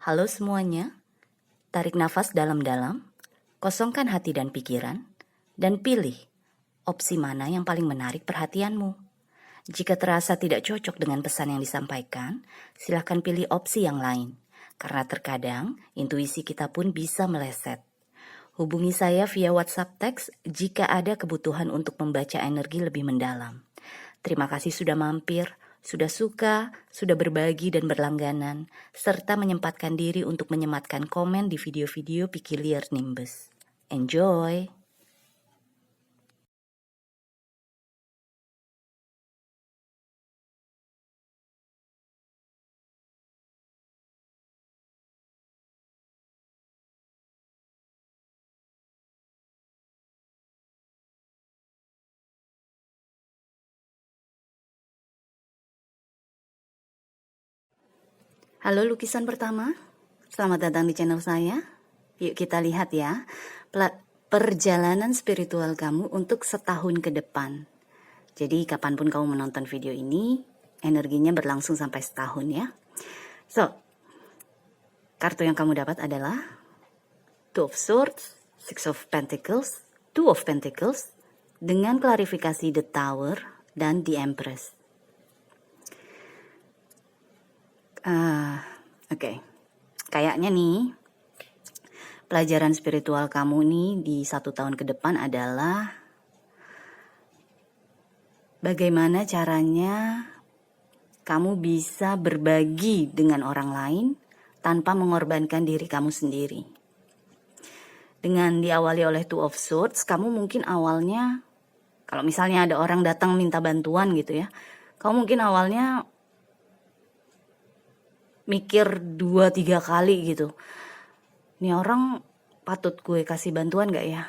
Halo semuanya, tarik nafas dalam-dalam, kosongkan hati dan pikiran, dan pilih opsi mana yang paling menarik perhatianmu. Jika terasa tidak cocok dengan pesan yang disampaikan, silakan pilih opsi yang lain, karena terkadang intuisi kita pun bisa meleset. Hubungi saya via WhatsApp teks jika ada kebutuhan untuk membaca energi lebih mendalam. Terima kasih sudah mampir, sudah suka, sudah berbagi dan berlangganan, serta menyempatkan diri untuk menyematkan komen di video-video Pikilier Nimbus. Enjoy! Halo lukisan pertama, selamat datang di channel saya. Yuk kita lihat ya, perjalanan spiritual kamu untuk setahun ke depan. Jadi kapanpun kamu menonton video ini, energinya berlangsung sampai setahun ya. So, kartu yang kamu dapat adalah Two of Swords, Six of Pentacles, Two of Pentacles, dengan klarifikasi The Tower dan The Empress. Oke. Kayaknya nih, pelajaran spiritual kamu nih di 1 tahun ke depan adalah bagaimana caranya kamu bisa berbagi dengan orang lain tanpa mengorbankan diri kamu sendiri. Dengan diawali oleh Two of Swords, kamu mungkin awalnya, kalau misalnya ada orang datang minta bantuan gitu ya, kamu mungkin awalnya mikir 2-3 kali gitu. Ini orang patut gue kasih bantuan gak ya?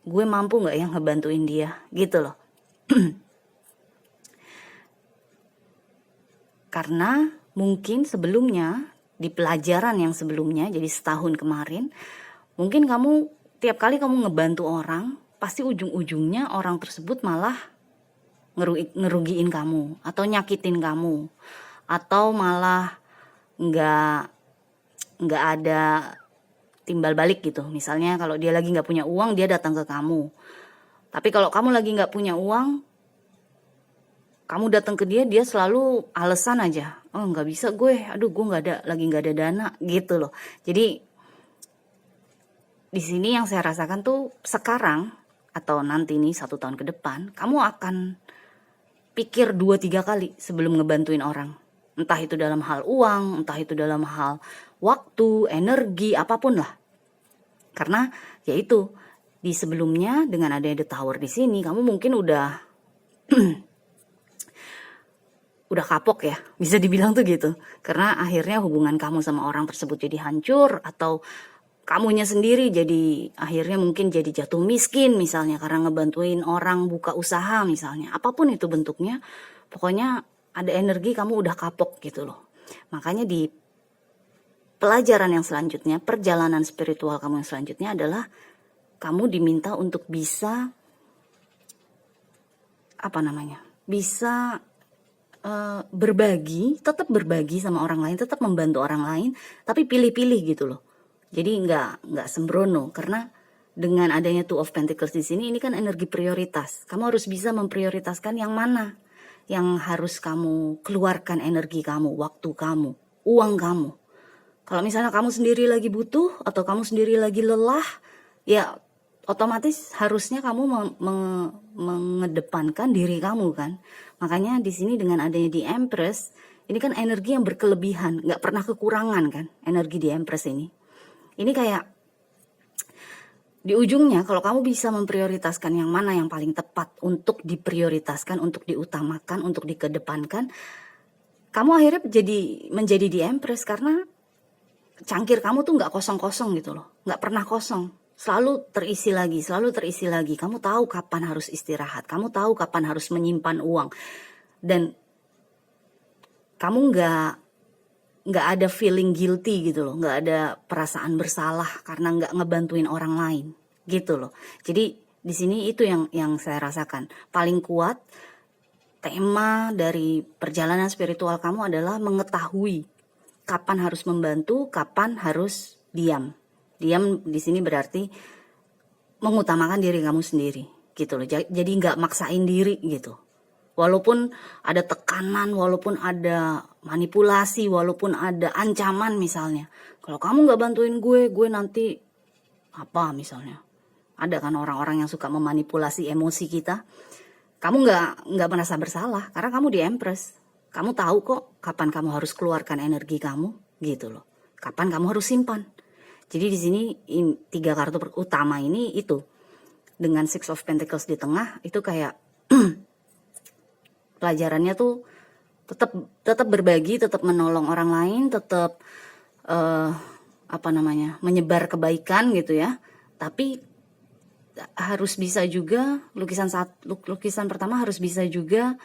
Gue mampu gak ya ngebantuin dia? Gitu loh. Karena mungkin sebelumnya, di pelajaran yang sebelumnya, jadi setahun kemarin, mungkin kamu tiap kali kamu ngebantu orang, pasti ujung-ujungnya orang tersebut malah ngerugiin kamu, atau nyakitin kamu, atau malah nggak ada timbal balik gitu. Misalnya kalau dia lagi nggak punya uang, dia datang ke kamu. Tapi kalau kamu lagi nggak punya uang, kamu datang ke dia, dia selalu alasan aja. Oh nggak bisa gue, aduh gue lagi nggak ada dana gitu loh. Jadi di sini yang saya rasakan tuh sekarang atau nanti nih 1 tahun ke depan, kamu akan pikir 2-3 kali sebelum ngebantuin orang. Entah itu dalam hal uang, entah itu dalam hal waktu, energi, apapun lah. Karena yaitu di sebelumnya dengan adanya The Tower di sini, kamu mungkin udah kapok ya, bisa dibilang tuh gitu. Karena akhirnya hubungan kamu sama orang tersebut jadi hancur, atau kamunya sendiri jadi akhirnya mungkin jadi jatuh miskin misalnya karena ngebantuin orang buka usaha misalnya. Apapun itu bentuknya, pokoknya ada energi kamu udah kapok gitu loh. Makanya di pelajaran yang selanjutnya, perjalanan spiritual kamu yang selanjutnya adalah kamu diminta untuk bisa bisa berbagi, tetap berbagi sama orang lain, tetap membantu orang lain, tapi pilih-pilih gitu loh. Jadi nggak sembrono, karena dengan adanya Two of Pentacles di sini, ini kan energi prioritas. Kamu harus bisa memprioritaskan yang mana yang harus kamu keluarkan energi kamu, waktu kamu, uang kamu. Kalau misalnya kamu sendiri lagi butuh atau kamu sendiri lagi lelah, ya otomatis harusnya kamu mengedepankan diri kamu kan. Makanya di sini dengan adanya di Empress, ini kan energi yang berkelebihan, nggak pernah kekurangan kan energi di Empress ini. Ini kayak di ujungnya kalau kamu bisa memprioritaskan yang mana yang paling tepat untuk diprioritaskan, untuk diutamakan, untuk dikedepankan, kamu akhirnya menjadi di Empress karena cangkir kamu tuh nggak kosong-kosong gitu loh, nggak pernah kosong, selalu terisi lagi. Kamu tahu kapan harus istirahat, kamu tahu kapan harus menyimpan uang, dan kamu nggak ada feeling guilty gitu loh, nggak ada perasaan bersalah karena nggak ngebantuin orang lain gitu loh. Jadi di sini itu yang saya rasakan paling kuat. Tema dari perjalanan spiritual kamu adalah mengetahui kapan harus membantu, kapan harus diam. Diam di sini berarti mengutamakan diri kamu sendiri gitu loh. Jadi nggak maksain diri gitu. Walaupun ada tekanan, walaupun ada manipulasi, walaupun ada ancaman misalnya. Kalau kamu nggak bantuin gue nanti apa misalnya. Ada kan orang-orang yang suka memanipulasi emosi kita. Kamu nggak merasa bersalah karena kamu di Empress. Kamu tahu kok kapan kamu harus keluarkan energi kamu gitu loh. Kapan kamu harus simpan. Jadi di sini 3 kartu utama ini itu dengan Six of Pentacles di tengah itu kayak pelajarannya tuh tetap berbagi, tetap menolong orang lain, tetap menyebar kebaikan gitu ya. Tapi harus bisa juga lukisan pertama harus bisa juga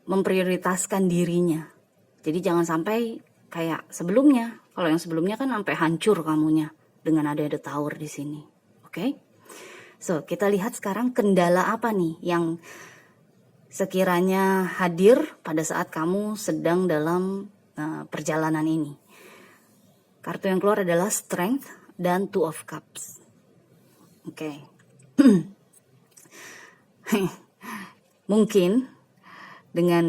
memprioritaskan dirinya. Jadi jangan sampai kayak sebelumnya. Kalau yang sebelumnya kan sampai hancur kamunya dengan ada The Tower di sini. Oke? So, kita lihat sekarang kendala apa nih yang sekiranya hadir pada saat kamu sedang dalam perjalanan ini. Kartu yang keluar adalah Strength dan Two of Cups. Oke. Mungkin dengan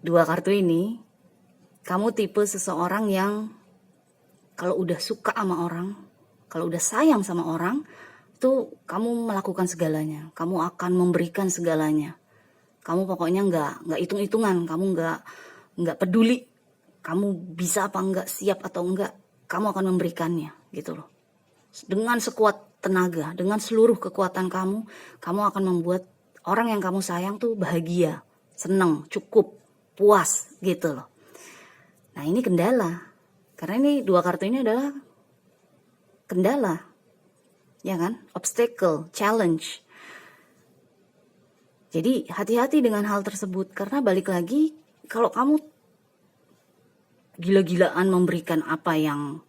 2 kartu ini, kamu tipe seseorang yang kalau udah suka sama orang, kalau udah sayang sama orang, itu kamu melakukan segalanya. Kamu akan memberikan segalanya. Kamu pokoknya nggak hitung-hitungan, kamu nggak peduli. Kamu bisa apa enggak, siap atau enggak, kamu akan memberikannya, gitu loh. Dengan sekuat tenaga, dengan seluruh kekuatan kamu akan membuat orang yang kamu sayang tuh bahagia, senang, cukup, puas gitu loh. Nah ini kendala. Karena ini 2 kartu ini adalah kendala. Ya kan? Obstacle, challenge. Jadi hati-hati dengan hal tersebut. Karena balik lagi, kalau kamu gila-gilaan memberikan apa yang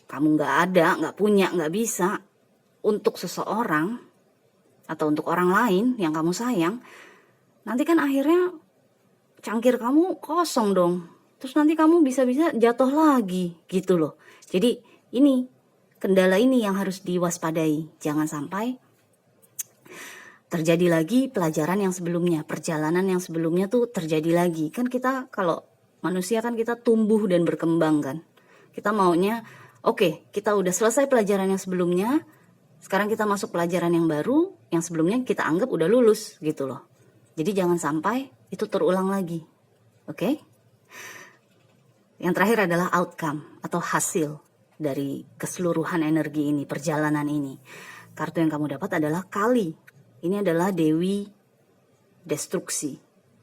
kamu gak ada, gak punya, gak bisa untuk seseorang atau untuk orang lain yang kamu sayang, nanti kan akhirnya cangkir kamu kosong dong. Terus nanti kamu bisa-bisa jatuh lagi gitu loh. Jadi ini kendala ini yang harus diwaspadai. Jangan sampai terjadi lagi pelajaran yang sebelumnya, perjalanan yang sebelumnya tuh terjadi lagi. Kan kita kalau manusia kan kita tumbuh dan berkembang kan. Kita maunya oke, kita udah selesai pelajaran yang sebelumnya, sekarang kita masuk pelajaran yang baru, yang sebelumnya kita anggap udah lulus gitu loh. Jadi jangan sampai itu terulang lagi. Oke? Yang terakhir adalah outcome atau hasil dari keseluruhan energi ini, perjalanan ini. Kartu yang kamu dapat adalah Kali. Ini adalah Dewi destruksi,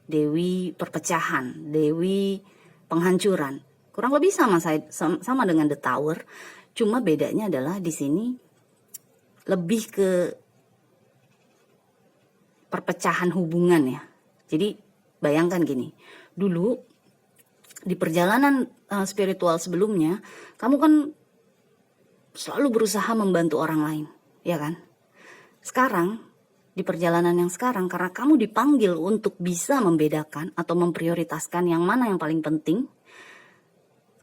Dewi perpecahan, Dewi penghancuran. Kurang lebih sama dengan The Tower. Cuma bedanya adalah di sini lebih ke perpecahan hubungan ya. Jadi bayangkan gini, dulu di perjalanan spiritual sebelumnya, kamu kan selalu berusaha membantu orang lain, ya kan? Sekarang, di perjalanan yang sekarang, karena kamu dipanggil untuk bisa membedakan atau memprioritaskan yang mana yang paling penting,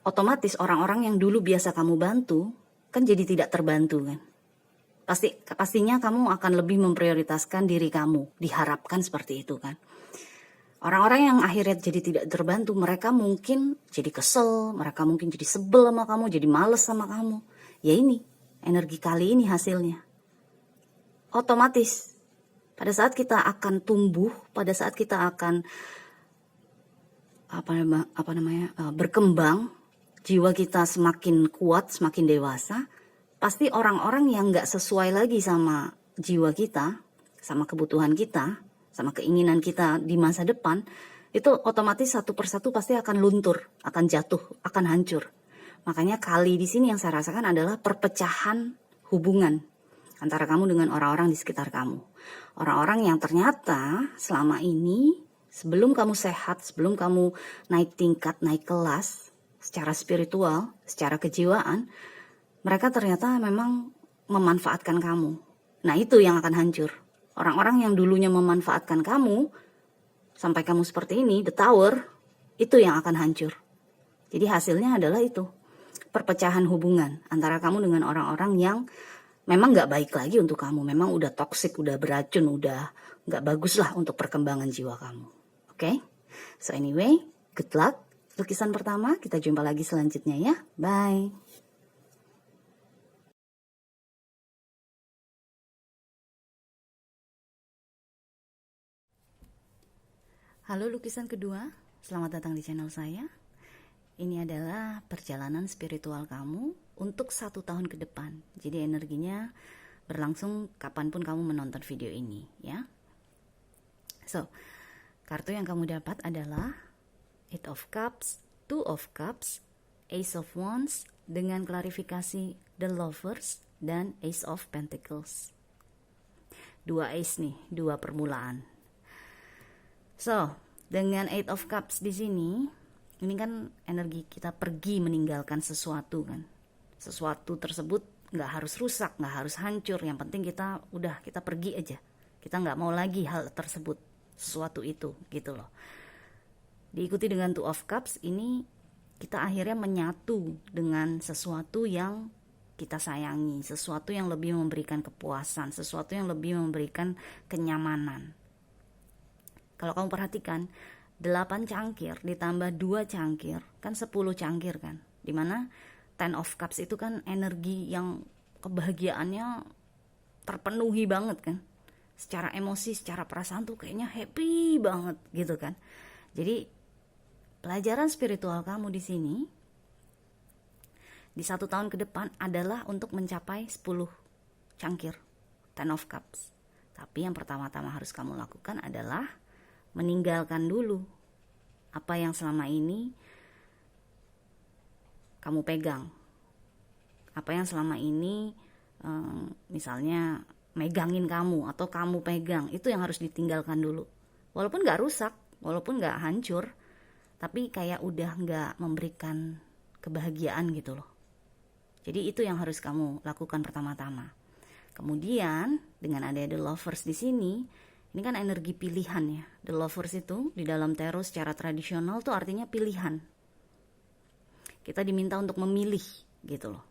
otomatis orang-orang yang dulu biasa kamu bantu, kan jadi tidak terbantu kan? Pastinya kamu akan lebih memprioritaskan diri kamu, diharapkan seperti itu kan? Orang-orang yang akhirnya jadi tidak terbantu, mereka mungkin jadi kesel, mereka mungkin jadi sebel sama kamu, jadi males sama kamu. Ya ini, energi Kali ini hasilnya. Otomatis, pada saat kita akan tumbuh, pada saat kita akan berkembang, jiwa kita semakin kuat, semakin dewasa, pasti orang-orang yang gak sesuai lagi sama jiwa kita, sama kebutuhan kita, sama keinginan kita di masa depan, itu otomatis satu persatu pasti akan luntur, akan jatuh, akan hancur. Makanya Kali di sini yang saya rasakan adalah perpecahan hubungan antara kamu dengan orang-orang di sekitar kamu. Orang-orang yang ternyata selama ini sebelum kamu sehat, sebelum kamu naik tingkat, naik kelas secara spiritual, secara kejiwaan, mereka ternyata memang memanfaatkan kamu. Nah itu yang akan hancur. Orang-orang yang dulunya memanfaatkan kamu, sampai kamu seperti ini, The Tower, itu yang akan hancur. Jadi hasilnya adalah itu, perpecahan hubungan antara kamu dengan orang-orang yang memang nggak baik lagi untuk kamu, memang udah toksik, udah beracun, udah nggak bagus lah untuk perkembangan jiwa kamu. Oke? So anyway, good luck. Lukisan pertama, kita jumpa lagi selanjutnya ya. Bye. Halo lukisan kedua, selamat datang di channel saya. Ini adalah perjalanan spiritual kamu untuk 1 tahun ke depan. Jadi energinya berlangsung kapanpun kamu menonton video ini ya. So, kartu yang kamu dapat adalah Eight of Cups, Two of Cups, Ace of Wands, dengan klarifikasi The Lovers, dan Ace of Pentacles. 2 ace nih, 2 permulaan. So, dengan Eight of Cups di sini, ini kan energi kita pergi meninggalkan sesuatu kan. Sesuatu tersebut nggak harus rusak, nggak harus hancur. Yang penting kita pergi aja. Kita nggak mau lagi hal tersebut, sesuatu itu gitu loh. Diikuti dengan Two of Cups, ini kita akhirnya menyatu dengan sesuatu yang kita sayangi, sesuatu yang lebih memberikan kepuasan, sesuatu yang lebih memberikan kenyamanan. Kalau kamu perhatikan, 8 cangkir ditambah 2 cangkir, kan 10 cangkir kan. Dimana Ten of Cups itu kan energi yang kebahagiaannya terpenuhi banget kan. Secara emosi, secara perasaan tuh kayaknya happy banget gitu kan. Jadi pelajaran spiritual kamu di sini di 1 tahun ke depan adalah untuk mencapai 10 cangkir Ten of Cups. Tapi yang pertama-tama harus kamu lakukan adalah meninggalkan dulu apa yang selama ini kamu pegang, apa yang selama ini misalnya megangin kamu atau kamu pegang, itu yang harus ditinggalkan dulu. Walaupun gak rusak, walaupun gak hancur, tapi kayak udah gak memberikan kebahagiaan gitu loh. Jadi itu yang harus kamu lakukan pertama-tama. Kemudian dengan ada The Lovers di sini, ini kan energi pilihan ya. The Lovers itu di dalam tarot secara tradisional tuh artinya pilihan. Kita diminta untuk memilih gitu loh.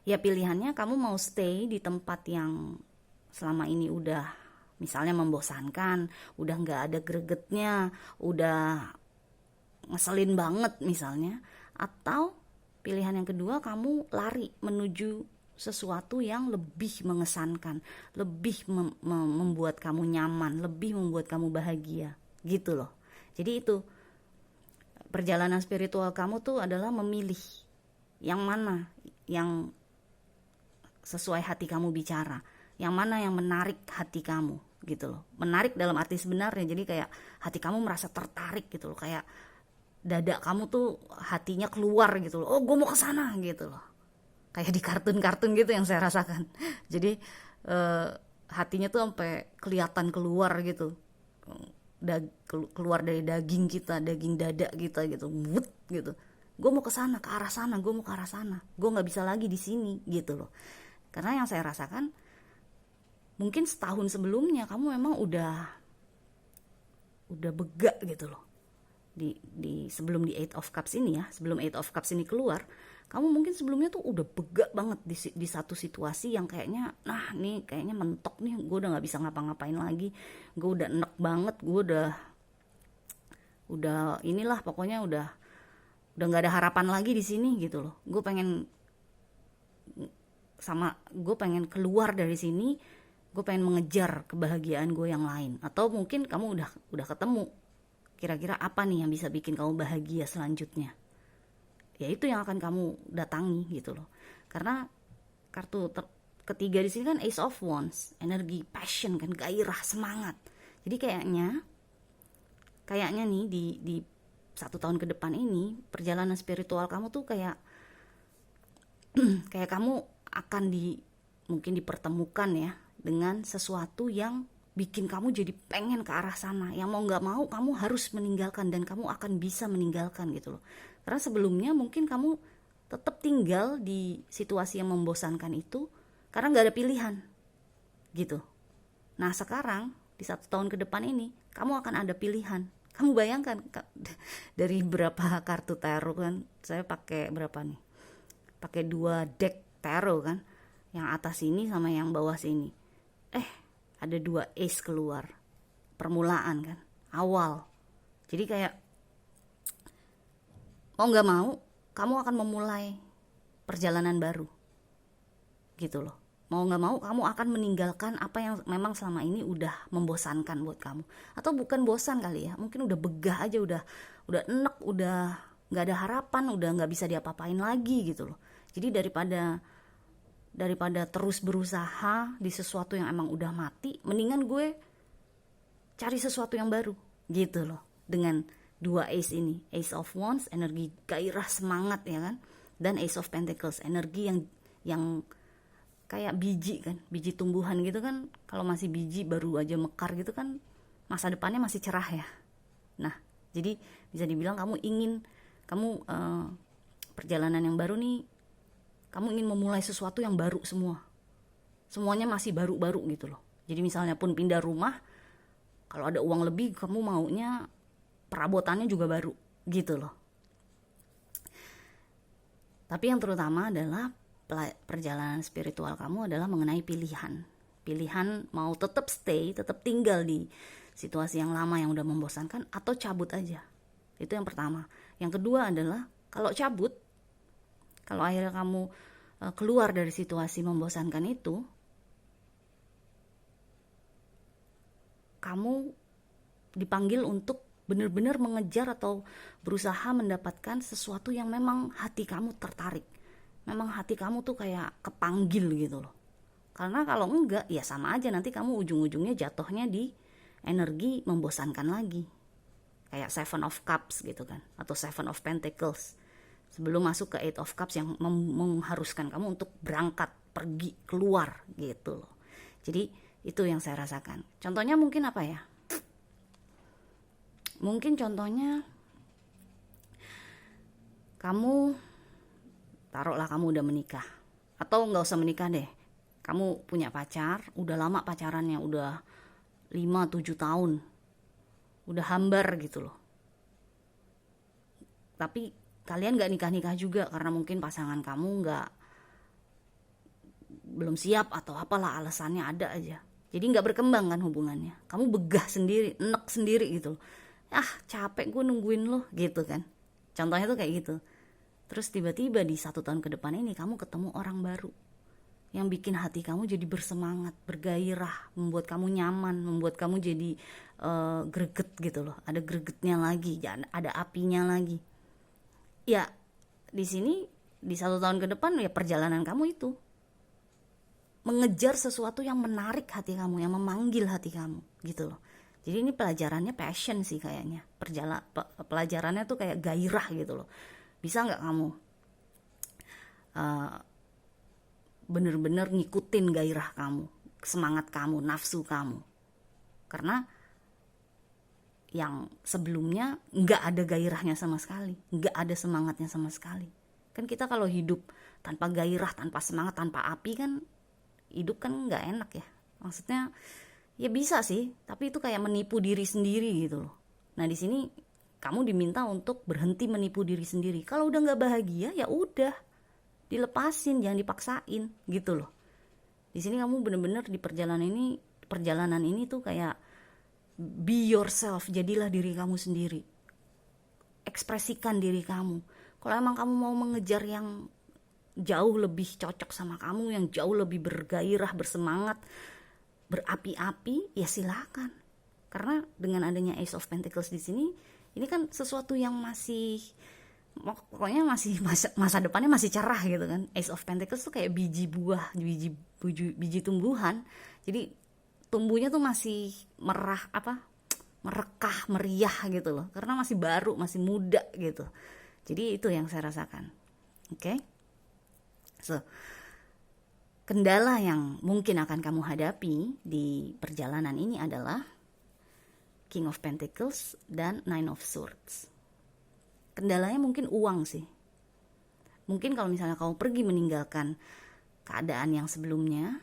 Ya pilihannya kamu mau stay di tempat yang selama ini udah misalnya membosankan, udah gak ada gregetnya, udah ngeselin banget misalnya. Atau pilihan yang kedua, kamu lari menuju sesuatu yang lebih mengesankan, lebih membuat kamu nyaman, lebih membuat kamu bahagia gitu loh. Jadi itu perjalanan spiritual kamu tuh adalah memilih yang mana yang sesuai hati kamu bicara, yang mana yang menarik hati kamu gitu loh. Menarik dalam arti sebenarnya, jadi kayak hati kamu merasa tertarik gitu loh, kayak dada kamu tuh hatinya keluar gitu loh. Oh, gue mau ke sana gitu loh. Kayak di kartun-kartun gitu yang saya rasakan. Jadi hatinya tuh sampai kelihatan keluar gitu, keluar dari daging kita, daging dada kita gitu, wut gitu. Gue mau ke sana, ke arah sana, gue mau ke arah sana. Gue nggak bisa lagi di sini gitu loh. Karena yang saya rasakan, mungkin setahun sebelumnya kamu memang udah begak gitu loh. Di sebelum di Eight of Cups ini ya, sebelum Eight of Cups ini keluar, kamu mungkin sebelumnya tuh udah begak banget di satu situasi yang kayaknya, nah nih kayaknya mentok nih, gue udah nggak bisa ngapa-ngapain lagi, gue udah enek banget, gue udah inilah pokoknya udah nggak ada harapan lagi di sini gitu loh. Gue pengen keluar dari sini, gue pengen mengejar kebahagiaan gue yang lain. Atau mungkin kamu udah ketemu kira-kira apa nih yang bisa bikin kamu bahagia selanjutnya. Ya itu yang akan kamu datangi gitu loh. Karena kartu ketiga di sini kan Ace of Wands, energi passion kan, gairah, semangat. Jadi kayaknya nih di 1 tahun ke depan ini perjalanan spiritual kamu tuh kayak kamu akan mungkin dipertemukan ya dengan sesuatu yang bikin kamu jadi pengen ke arah sana, yang mau nggak mau kamu harus meninggalkan, dan kamu akan bisa meninggalkan gitu loh. Karena sebelumnya mungkin kamu tetap tinggal di situasi yang membosankan itu karena nggak ada pilihan gitu. Nah sekarang di 1 tahun ke depan ini kamu akan ada pilihan, Kamu bayangkan dari berapa kartu tarot kan, saya pakai berapa nih? Pakai 2 deck tarot kan, yang atas ini sama yang bawah sini. Ada 2 ace keluar, permulaan kan, awal. Jadi kayak mau nggak mau kamu akan memulai perjalanan baru gitu loh. Mau nggak mau kamu akan meninggalkan apa yang memang selama ini udah membosankan buat kamu, atau bukan bosan kali ya, mungkin udah begah aja, udah enek, udah nggak ada harapan, udah nggak bisa diapa-apain lagi gitu loh. Jadi daripada terus berusaha di sesuatu yang emang udah mati, mendingan gue cari sesuatu yang baru gitu loh. Dengan 2 ace ini, Ace of Wands, energi gairah semangat ya kan, dan Ace of Pentacles, energi yang kayak biji kan, biji tumbuhan gitu kan. Kalau masih biji baru aja mekar gitu kan, masa depannya masih cerah ya. Nah, jadi bisa dibilang kamu perjalanan yang baru nih, kamu ingin memulai sesuatu yang baru semuanya masih baru-baru gitu loh. Jadi misalnya pun pindah rumah, kalau ada uang lebih kamu maunya perabotannya juga baru gitu loh. Tapi yang terutama adalah perjalanan spiritual kamu adalah mengenai pilihan mau tetap tinggal di situasi yang lama yang udah membosankan, atau cabut aja. Itu yang pertama. Yang kedua adalah kalau akhirnya kamu keluar dari situasi membosankan itu, kamu dipanggil untuk benar-benar mengejar atau berusaha mendapatkan sesuatu yang memang hati kamu tertarik. Memang hati kamu tuh kayak kepanggil gitu loh. Karena kalau enggak, ya sama aja, nanti kamu ujung-ujungnya jatuhnya di energi membosankan lagi. Kayak 7 of Cups gitu kan, atau 7 of Pentacles. Sebelum masuk ke 8 of Cups yang mengharuskan kamu untuk berangkat, pergi, keluar gitu loh. Jadi itu yang saya rasakan. Contohnya mungkin apa ya? Mungkin contohnya taruhlah kamu udah menikah, atau nggak usah menikah deh, kamu punya pacar, udah lama pacarannya, udah 5-7 tahun, udah hambar gitu loh. Tapi kalian nggak nikah-nikah juga karena mungkin pasangan kamu belum siap atau apalah alasannya ada aja. Jadi nggak berkembang kan hubungannya. Kamu begah sendiri, enek sendiri gitu loh. Capek gue nungguin lo gitu kan. Contohnya tuh kayak gitu. Terus tiba-tiba di 1 tahun ke depan ini kamu ketemu orang baru yang bikin hati kamu jadi bersemangat, bergairah, membuat kamu nyaman, membuat kamu jadi greget gitu loh. Ada gregetnya lagi, ada apinya lagi. Ya, di sini di 1 tahun ke depan ya perjalanan kamu itu mengejar sesuatu yang menarik hati kamu, yang memanggil hati kamu gitu loh. Jadi ini pelajarannya passion sih kayaknya. Pelajarannya tuh kayak gairah gitu loh. Bisa nggak kamu bener-bener ngikutin gairah kamu, semangat kamu, nafsu kamu? Karena yang sebelumnya nggak ada gairahnya sama sekali, nggak ada semangatnya sama sekali. Kan kita kalau hidup tanpa gairah, tanpa semangat, tanpa api kan hidup kan nggak enak ya. Maksudnya ya bisa sih, tapi itu kayak menipu diri sendiri gitu loh. Nah di sini kamu diminta untuk berhenti menipu diri sendiri. Kalau udah nggak bahagia ya udah dilepasin, jangan dipaksain gitu loh. Di sini kamu bener-bener di perjalanan ini tuh kayak be yourself, jadilah diri kamu sendiri, ekspresikan diri kamu. Kalau emang kamu mau mengejar yang jauh lebih cocok sama kamu, yang jauh lebih bergairah, bersemangat, berapi-api, ya silakan. Karena dengan adanya Ace of Pentacles di sini, ini kan sesuatu yang pokoknya masih masa depannya masih cerah gitu kan. Ace of Pentacles tuh kayak biji biji tumbuhan. Jadi tumbuhnya tuh masih merekah, meriah gitu loh. Karena masih baru, masih muda gitu. Jadi itu yang saya rasakan. Oke? So, kendala yang mungkin akan kamu hadapi di perjalanan ini adalah King of Pentacles dan Nine of Swords. Kendalanya mungkin uang sih. Mungkin kalau misalnya kamu pergi meninggalkan keadaan yang sebelumnya,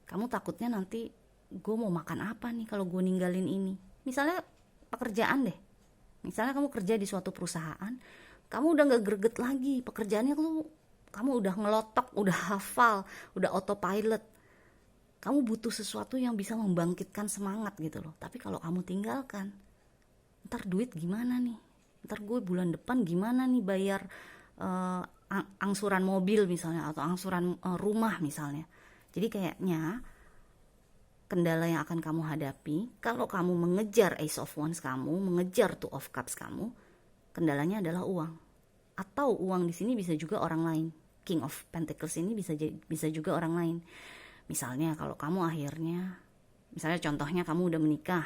kamu takutnya nanti gue mau makan apa nih kalau gue ninggalin ini. Misalnya pekerjaan deh. Misalnya kamu kerja di suatu perusahaan, kamu udah gak greget lagi, pekerjaannya kamu udah ngelotok, udah hafal, udah autopilot. Kamu butuh sesuatu yang bisa membangkitkan semangat gitu loh. Tapi kalau kamu tinggalkan, ntar duit gimana nih? Ntar gue bulan depan gimana nih bayar angsuran mobil misalnya, atau angsuran rumah misalnya. Jadi kayaknya kendala yang akan kamu hadapi kalau kamu mengejar Ace of Wands kamu, mengejar Two of Cups kamu, kendalanya adalah uang. Atau uang di sini bisa juga orang lain. King of Pentacles ini bisa juga orang lain. Misalnya kalau kamu akhirnya, misalnya contohnya kamu udah menikah,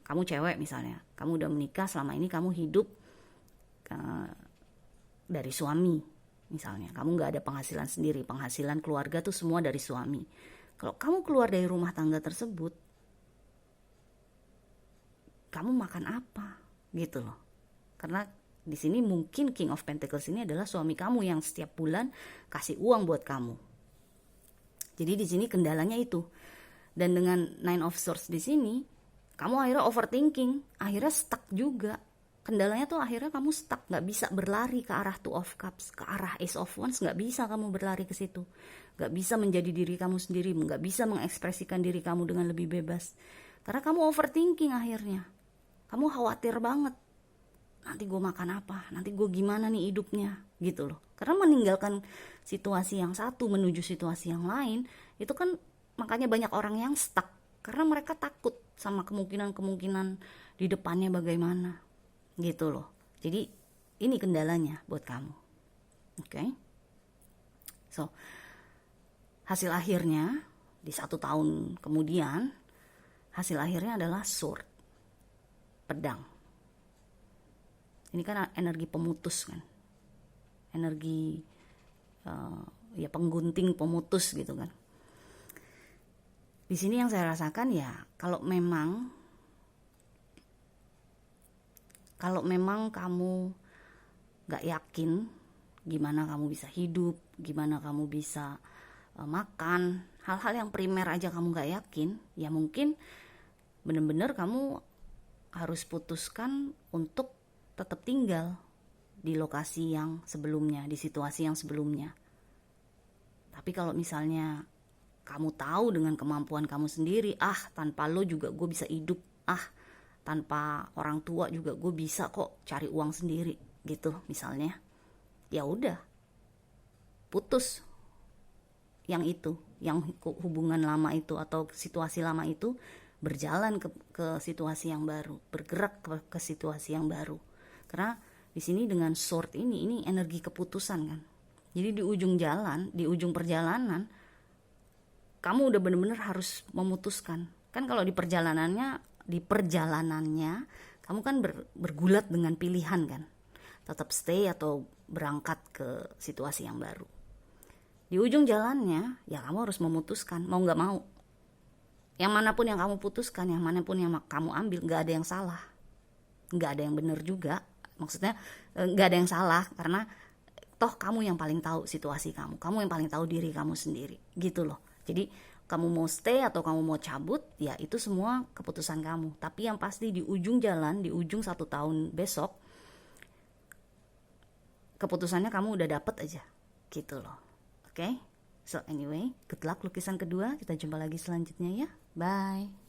kamu cewek misalnya, kamu udah menikah, selama ini kamu hidup dari suami misalnya, kamu gak ada penghasilan sendiri, penghasilan keluarga tuh semua dari suami. Kalau kamu keluar dari rumah tangga tersebut, kamu makan apa gitu loh. Karena di sini mungkin King of Pentacles ini adalah suami kamu yang setiap bulan kasih uang buat kamu. Jadi di sini kendalanya itu. Dan dengan Nine of Swords di sini, kamu akhirnya overthinking, akhirnya stuck juga. Kendalanya tuh akhirnya kamu stuck, nggak bisa berlari ke arah Two of Cups, ke arah Ace of Wands, nggak bisa kamu berlari ke situ, nggak bisa menjadi diri kamu sendiri, nggak bisa mengekspresikan diri kamu dengan lebih bebas, karena kamu overthinking akhirnya. Kamu khawatir banget, nanti gue makan apa, nanti gue gimana nih hidupnya gitu loh. Karena meninggalkan situasi yang satu menuju situasi yang lain, itu kan makanya banyak orang yang stuck, karena mereka takut sama kemungkinan-kemungkinan di depannya bagaimana gitu loh. Jadi ini kendalanya buat kamu. Oke. So, hasil akhirnya di 1 tahun kemudian, hasil akhirnya adalah sword, pedang. Ini kan energi pemutus kan, energi ya penggunting, pemutus gitu kan. Di sini yang saya rasakan ya, kalau memang kamu gak yakin gimana kamu bisa hidup, gimana kamu bisa makan, hal-hal yang primer aja kamu gak yakin, ya mungkin bener-bener kamu harus putuskan untuk tetap tinggal di lokasi yang sebelumnya, di situasi yang sebelumnya. Tapi kalau misalnya kamu tahu dengan kemampuan kamu sendiri, tanpa lo juga gue bisa hidup, tanpa orang tua juga gue bisa kok cari uang sendiri gitu misalnya, ya udah putus yang itu, yang hubungan lama itu atau situasi lama itu, berjalan ke situasi yang baru, bergerak ke situasi yang baru. Karena di sini dengan sword ini energi keputusan kan. Jadi di ujung jalan, di ujung perjalanan, kamu udah bener-bener harus memutuskan. Kan kalau di perjalanannya kamu kan bergulat dengan pilihan kan, tetap stay atau berangkat ke situasi yang baru. Di ujung jalannya ya kamu harus memutuskan, mau gak mau. Yang manapun yang kamu putuskan, yang manapun yang kamu ambil, gak ada yang salah, gak ada yang benar juga. Maksudnya gak ada yang salah, karena toh kamu yang paling tahu situasi kamu yang paling tahu diri kamu sendiri gitu loh. Jadi kamu mau stay atau kamu mau cabut, ya itu semua keputusan kamu. Tapi yang pasti di ujung jalan, di ujung 1 tahun besok, keputusannya kamu udah dapet aja gitu loh. Oke? So anyway, good luck lukisan kedua. Kita jumpa lagi selanjutnya ya. Bye.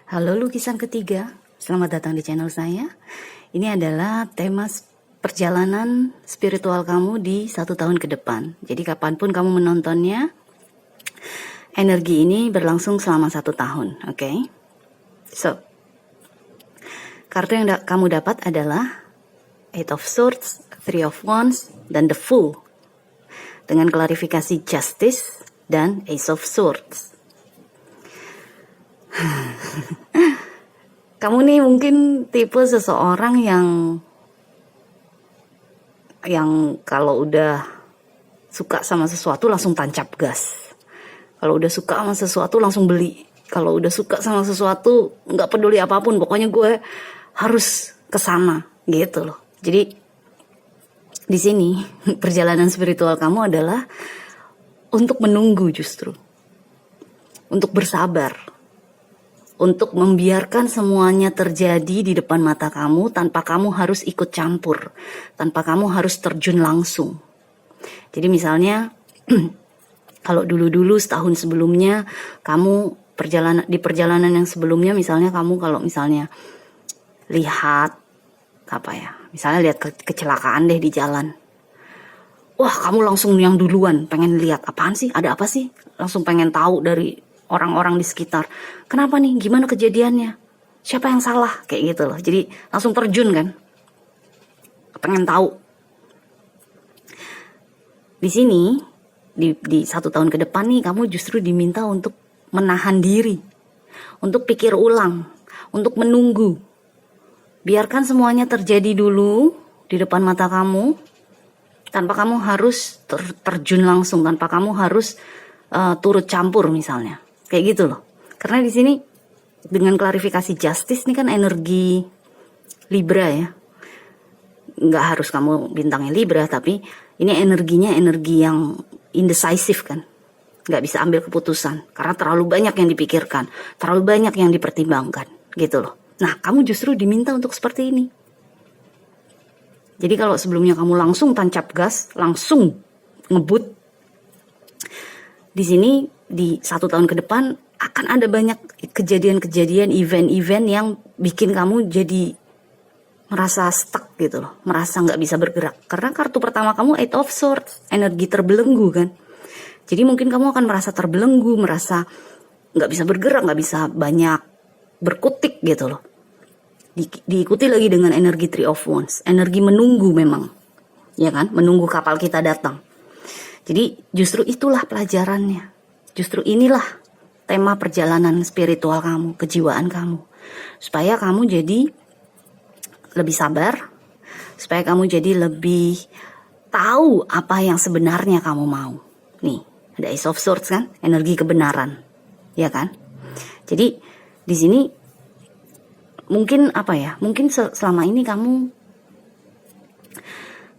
Halo lukisan ketiga, selamat datang di channel saya. Ini adalah tema perjalanan spiritual kamu di 1 tahun ke depan. Jadi kapanpun kamu menontonnya, energi ini berlangsung selama 1 tahun. Oke? So, kartu yang kamu dapat adalah Eight of Swords, Three of Wands, dan The Fool. Dengan klarifikasi Justice dan Ace of Swords. Kamu nih mungkin tipe seseorang yang kalau udah suka sama sesuatu langsung tancap gas. Kalau udah suka sama sesuatu langsung beli. Kalau udah suka sama sesuatu nggak peduli apapun, pokoknya gue harus kesana gitu loh. Jadi di sini perjalanan spiritual kamu adalah untuk menunggu justru. Untuk bersabar. Untuk membiarkan semuanya terjadi di depan mata kamu tanpa kamu harus ikut campur. Tanpa kamu harus terjun langsung. Jadi misalnya kalau dulu-dulu setahun sebelumnya kamu di perjalanan yang sebelumnya misalnya kamu kalau misalnya lihat misalnya lihat kecelakaan deh di jalan. Wah, kamu langsung yang duluan pengen lihat apaan sih? Ada apa sih? Langsung pengen tahu dari orang-orang di sekitar. Kenapa nih? Gimana kejadiannya? Siapa yang salah? Kayak gitu loh. Jadi langsung terjun kan? Pengen tahu. Di sini di 1 tahun ke depan nih kamu justru diminta untuk menahan diri, untuk pikir ulang, untuk menunggu. Biarkan semuanya terjadi dulu di depan mata kamu, tanpa kamu harus terjun langsung, tanpa kamu harus turut campur misalnya, kayak gitu loh. Karena di sini dengan klarifikasi justice ini kan energi Libra ya, nggak harus kamu bintangnya Libra, tapi ini energinya energi yang indecisive kan. Nggak bisa ambil keputusan karena terlalu banyak yang dipikirkan, terlalu banyak yang dipertimbangkan gitu loh. Nah, kamu justru diminta untuk seperti ini. Jadi kalau sebelumnya kamu langsung tancap gas, langsung ngebut, di sini di 1 tahun ke depan akan ada banyak kejadian-kejadian, event-event yang bikin kamu jadi merasa stuck gitu loh, merasa nggak bisa bergerak. Karena kartu pertama kamu 8 of Swords, energi terbelenggu kan. Jadi mungkin kamu akan merasa terbelenggu, merasa nggak bisa bergerak, nggak bisa banyak berkutik gitu loh. Diikuti lagi dengan energi 3 of Wands, energi menunggu memang, ya kan, menunggu kapal kita datang. Jadi justru itulah pelajarannya, justru inilah tema perjalanan spiritual kamu, kejiwaan kamu, supaya kamu jadi lebih sabar, supaya kamu jadi lebih tahu apa yang sebenarnya kamu mau. Nih, ada Ace of Swords kan, energi kebenaran, ya kan? Jadi di sini mungkin mungkin selama ini kamu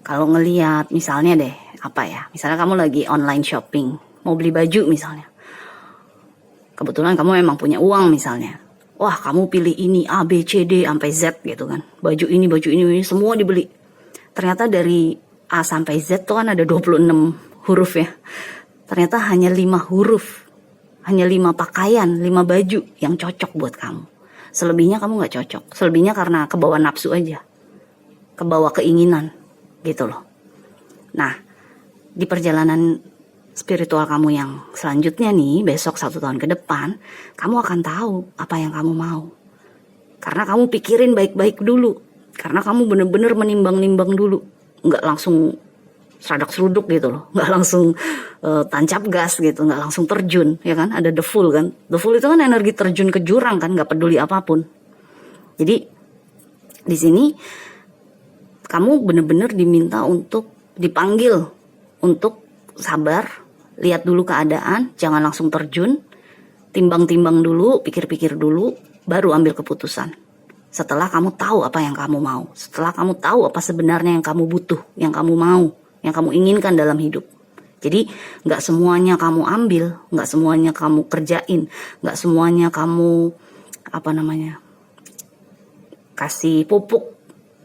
kalau ngelihat misalnya deh misalnya kamu lagi online shopping, mau beli baju misalnya, kebetulan kamu memang punya uang misalnya, wah kamu pilih ini A B C D sampai Z gitu kan, baju ini semua dibeli. Ternyata dari A sampai Z tuh kan ada 26 huruf ya. Ternyata hanya 5 huruf, hanya 5 pakaian, 5 baju yang cocok buat kamu. Selebihnya kamu gak cocok. Selebihnya karena kebawa nafsu aja, kebawa keinginan gitu loh. Nah, di perjalanan spiritual kamu yang selanjutnya nih, besok 1 tahun ke depan, kamu akan tahu apa yang kamu mau. Karena kamu pikirin baik-baik dulu. Karena kamu bener-bener menimbang-nimbang dulu. Gak langsung seradak-seruduk gitu loh, nggak langsung tancap gas gitu, nggak langsung terjun, ya kan? Ada the Fool kan, the Fool itu kan energi terjun ke jurang kan, nggak peduli apapun. Jadi di sini kamu bener-bener diminta untuk dipanggil untuk sabar, lihat dulu keadaan, jangan langsung terjun, timbang-timbang dulu, pikir-pikir dulu, baru ambil keputusan. Setelah kamu tahu apa yang kamu mau, setelah kamu tahu apa sebenarnya yang kamu butuh, yang kamu mau, yang kamu inginkan dalam hidup. Jadi gak semuanya kamu ambil, gak semuanya kamu kerjain, gak semuanya kamu kasih pupuk,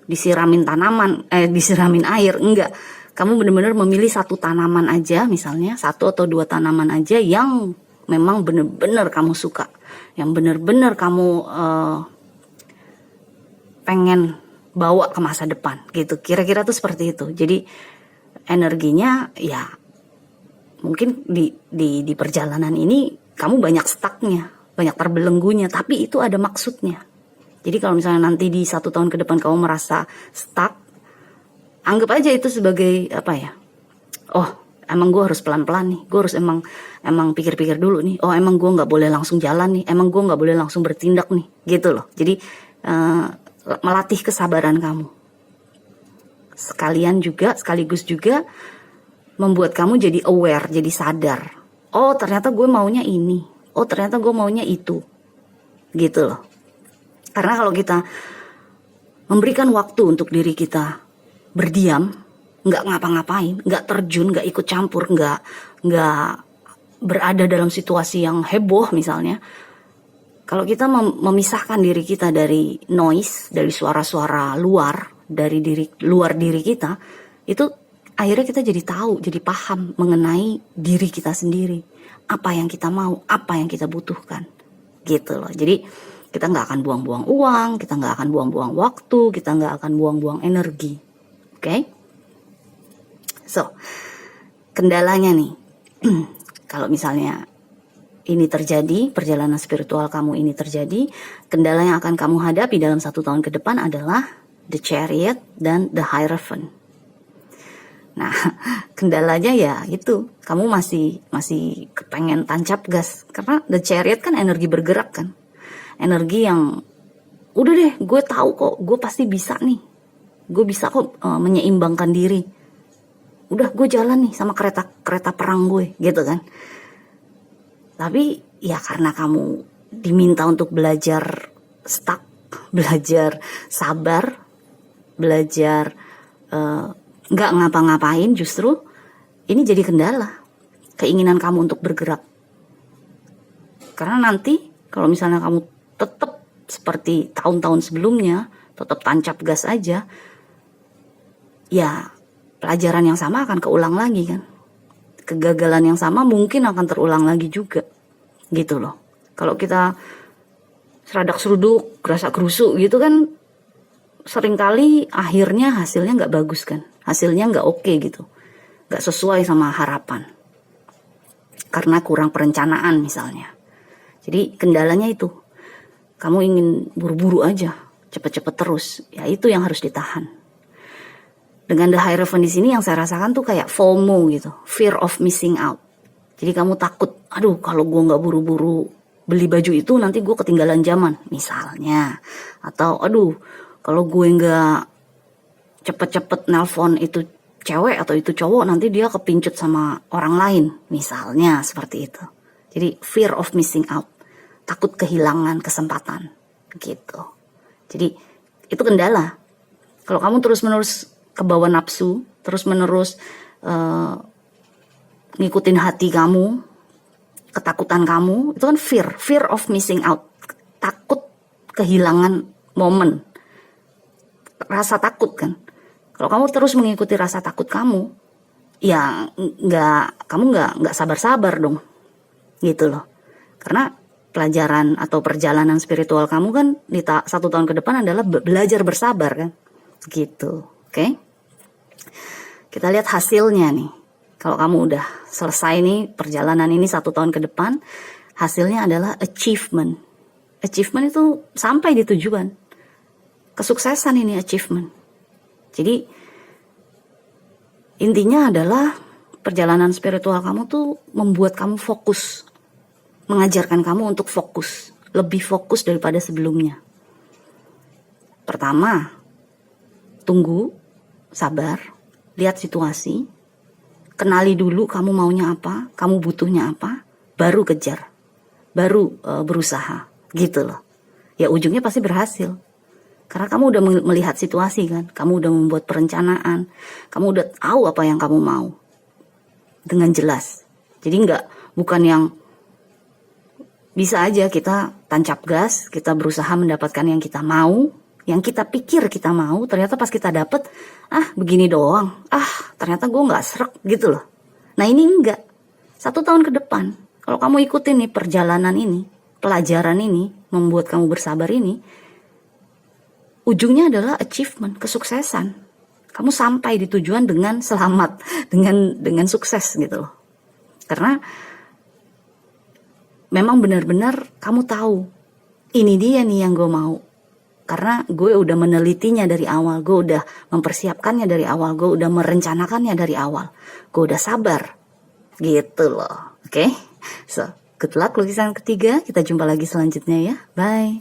disiramin tanaman, disiramin air, enggak. Kamu benar-benar memilih 1 tanaman aja, misalnya 1 atau 2 tanaman aja yang memang benar-benar kamu suka, yang benar-benar kamu pengen bawa ke masa depan gitu. Kira-kira tuh seperti itu. Jadi energinya ya mungkin di perjalanan ini kamu banyak stucknya, banyak terbelenggunya, tapi itu ada maksudnya. Jadi kalau misalnya nanti di 1 tahun ke depan kamu merasa stuck, anggap aja itu sebagai oh emang gue harus pelan-pelan nih, gue harus emang pikir-pikir dulu nih, oh emang gue nggak boleh langsung jalan nih, emang gue nggak boleh langsung bertindak nih, gitu loh. Jadi melatih kesabaran kamu. Sekaligus juga membuat kamu jadi aware, jadi sadar. Oh ternyata gue maunya ini, oh ternyata gue maunya itu, gitu loh. Karena kalau kita memberikan waktu untuk diri kita berdiam, nggak ngapa-ngapain, nggak terjun, nggak ikut campur, nggak berada dalam situasi yang heboh misalnya. Kalau kita memisahkan diri kita dari noise, dari suara-suara luar, dari luar diri kita, itu akhirnya kita jadi tahu, jadi paham mengenai diri kita sendiri, apa yang kita mau, apa yang kita butuhkan, gitu loh. Jadi kita nggak akan buang-buang uang, kita nggak akan buang-buang waktu, kita nggak akan buang-buang energi, oke? So, kendalanya nih, kalau misalnya ini terjadi, perjalanan spiritual kamu ini terjadi, kendala yang akan kamu hadapi dalam 1 tahun ke depan adalah the Chariot dan the Hierophant. Nah, kendalanya ya itu, kamu masih kepengen tancap gas, karena the Chariot kan energi bergerak kan, energi yang udah deh, gue tahu kok, gue pasti bisa nih, gue bisa kok menyeimbangkan diri, udah gue jalan nih sama kereta perang gue, gitu kan. Tapi ya karena kamu diminta untuk belajar stuck, belajar sabar, belajar nggak ngapa-ngapain, justru ini jadi kendala keinginan kamu untuk bergerak. Karena nanti kalau misalnya kamu tetap seperti tahun-tahun sebelumnya, tetap tancap gas aja, ya pelajaran yang sama akan keulang lagi kan. Kegagalan yang sama mungkin akan terulang lagi juga, gitu loh. Kalau kita seradak seruduk, gerasak gerusuk gitu kan, seringkali akhirnya hasilnya nggak bagus kan, hasilnya nggak oke gitu, nggak sesuai sama harapan, karena kurang perencanaan misalnya. Jadi kendalanya itu, kamu ingin buru-buru aja, cepet-cepet terus, ya itu yang harus ditahan. Dengan the Hierophant di sini yang saya rasakan tuh kayak FOMO gitu, fear of missing out. Jadi kamu takut, aduh kalau gue nggak buru-buru beli baju itu nanti gue ketinggalan zaman misalnya, atau aduh kalau gue nggak cepet-cepet nelpon itu cewek atau itu cowok nanti dia kepincut sama orang lain misalnya, seperti itu. Jadi fear of missing out, takut kehilangan kesempatan gitu. Jadi itu kendala. Kalau kamu terus-menerus kebawa nafsu, terus-menerus ngikutin hati kamu, ketakutan kamu, itu kan fear of missing out, takut kehilangan momen, rasa takut kan. Kalau kamu terus mengikuti rasa takut kamu, ya kamu nggak sabar-sabar dong, gitu loh. Karena pelajaran atau perjalanan spiritual kamu kan di 1 tahun ke depan adalah belajar bersabar kan, gitu. Oke, kita lihat hasilnya nih. Kalau kamu udah selesai nih perjalanan ini 1 tahun ke depan, hasilnya adalah achievement. Achievement itu sampai di tujuan. Kesuksesan ini achievement. Jadi intinya adalah perjalanan spiritual kamu tuh membuat kamu fokus, mengajarkan kamu untuk fokus, lebih fokus daripada sebelumnya. Pertama, tunggu, sabar, lihat situasi, kenali dulu kamu maunya apa, kamu butuhnya apa, baru kejar, baru berusaha, gitu loh. Ya ujungnya pasti berhasil, karena kamu udah melihat situasi kan, kamu udah membuat perencanaan, kamu udah tahu apa yang kamu mau dengan jelas. Jadi bukan yang bisa aja kita tancap gas, kita berusaha mendapatkan yang kita mau, yang kita pikir kita mau, ternyata pas kita dapet, begini doang, ternyata gue nggak srek gitu loh. Nah ini enggak. 1 tahun ke depan, kalau kamu ikutin nih perjalanan ini, pelajaran ini, membuat kamu bersabar ini, ujungnya adalah achievement, kesuksesan. Kamu sampai di tujuan dengan selamat, dengan sukses gitu loh. Karena memang benar-benar kamu tahu, ini dia nih yang gue mau. Karena gue udah menelitinya dari awal, gue udah mempersiapkannya dari awal, gue udah merencanakannya dari awal, gue udah sabar, gitu loh. Oke, so good luck lukisan ketiga, kita jumpa lagi selanjutnya ya, bye.